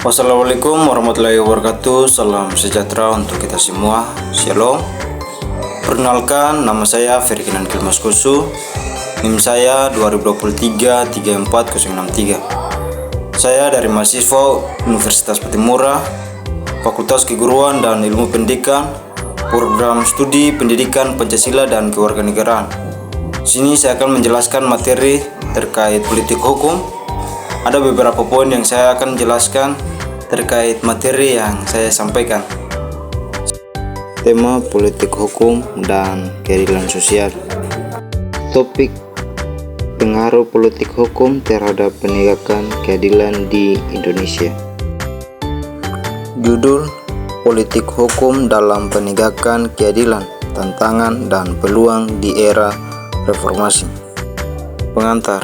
Wassalamualaikum warahmatullahi wabarakatuh. Salam sejahtera untuk kita semua. Shalom. Perkenalkan, nama saya Ferdinand Kilmas Kusu. NIM saya 2023 34063. Saya dari mahasiswa Universitas Patimura, Fakultas Keguruan dan Ilmu Pendidikan, Program Studi Pendidikan Pancasila dan Kewarganegaraan. Sini saya akan menjelaskan materi terkait politik hukum. Ada beberapa poin yang saya akan jelaskan terkait materi yang saya sampaikan. Tema politik hukum dan keadilan sosial. Topik pengaruh politik hukum terhadap penegakan keadilan di Indonesia. Judul: Politik hukum dalam penegakan keadilan, tantangan dan peluang di era reformasi. Pengantar: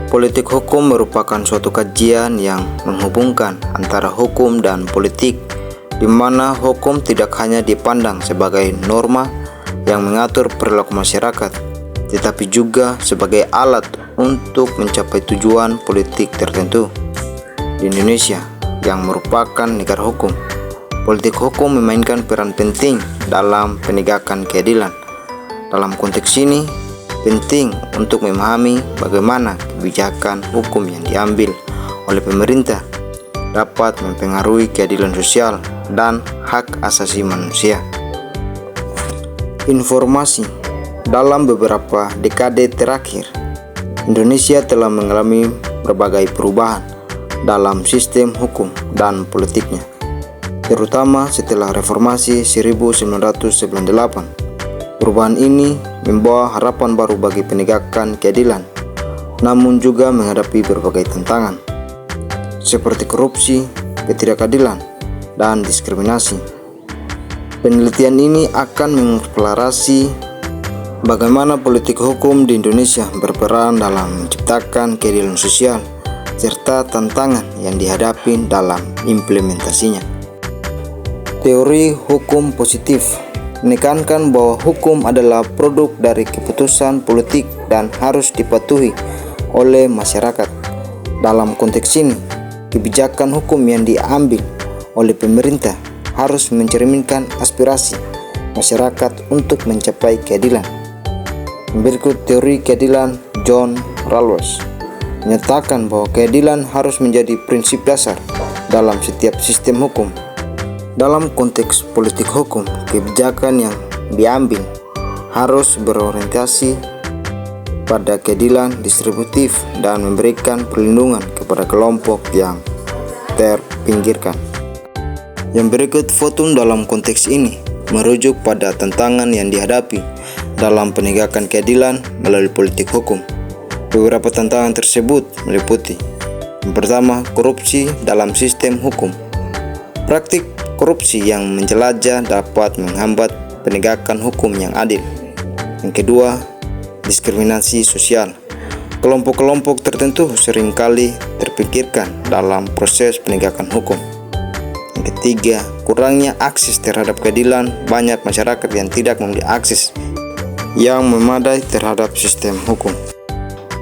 politik hukum merupakan suatu kajian yang menghubungkan antara hukum dan politik, di mana hukum tidak hanya dipandang sebagai norma yang mengatur perilaku masyarakat, tetapi juga sebagai alat untuk mencapai tujuan politik tertentu. Di Indonesia, yang merupakan negara hukum, politik hukum memainkan peran penting dalam penegakan keadilan. Dalam konteks ini, penting untuk memahami bagaimana kebijakan hukum yang diambil oleh pemerintah dapat mempengaruhi keadilan sosial dan hak asasi manusia. Informasi: dalam beberapa dekade terakhir, Indonesia telah mengalami berbagai perubahan dalam sistem hukum dan politiknya, terutama setelah reformasi 1998. Perubahan ini membawa harapan baru bagi penegakan keadilan, namun juga menghadapi berbagai tantangan, seperti korupsi, ketidakadilan, dan diskriminasi. Penelitian ini akan mengeksplorasi bagaimana politik hukum di Indonesia berperan dalam menciptakan keadilan sosial, serta tantangan yang dihadapi dalam implementasinya. Teori hukum positif menekankan bahwa hukum adalah produk dari keputusan politik dan harus dipatuhi oleh masyarakat. Dalam konteks ini, kebijakan hukum yang diambil oleh pemerintah harus mencerminkan aspirasi masyarakat untuk mencapai keadilan. Berikut teori keadilan John Rawls menyatakan bahwa keadilan harus menjadi prinsip dasar dalam setiap sistem hukum. Dalam konteks politik hukum, kebijakan yang diambil harus berorientasi pada keadilan distributif dan memberikan perlindungan kepada kelompok yang terpinggirkan. Yang berikut votum dalam konteks ini merujuk pada tantangan yang dihadapi dalam penegakan keadilan melalui politik hukum. Beberapa tantangan tersebut meliputi: yang pertama, korupsi dalam sistem hukum. Praktik korupsi yang menjelajah dapat menghambat penegakan hukum yang adil. Yang kedua, diskriminasi sosial. Kelompok-kelompok tertentu seringkali terpikirkan dalam proses penegakan hukum. Yang ketiga, kurangnya akses terhadap keadilan. Banyak masyarakat yang tidak memiliki akses yang memadai terhadap sistem hukum.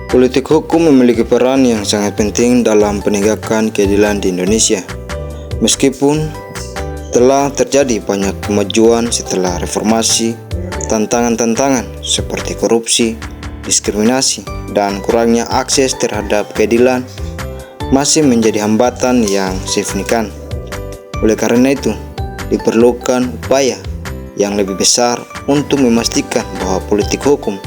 Politik hukum memiliki peran yang sangat penting dalam penegakan keadilan di Indonesia. Meskipun telah terjadi banyak kemajuan setelah reformasi, tantangan-tantangan seperti korupsi, diskriminasi, dan kurangnya akses terhadap keadilan masih menjadi hambatan yang signifikan. Oleh karena itu, diperlukan upaya yang lebih besar untuk memastikan bahwa politik hukum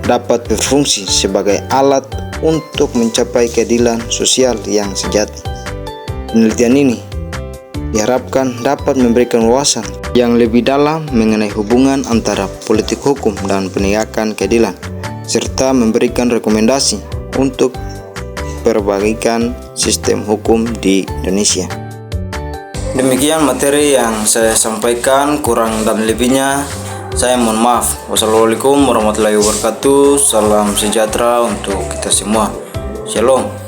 dapat berfungsi sebagai alat untuk mencapai keadilan sosial yang sejati. Penelitian ini diharapkan dapat memberikan wawasan yang lebih dalam mengenai hubungan antara politik hukum dan penegakan keadilan, serta memberikan rekomendasi untuk perbaikan sistem hukum di Indonesia. Demikian materi yang saya sampaikan, kurang dan lebihnya saya mohon maaf. Wassalamualaikum warahmatullahi wabarakatuh. Salam sejahtera untuk kita semua. Shalom.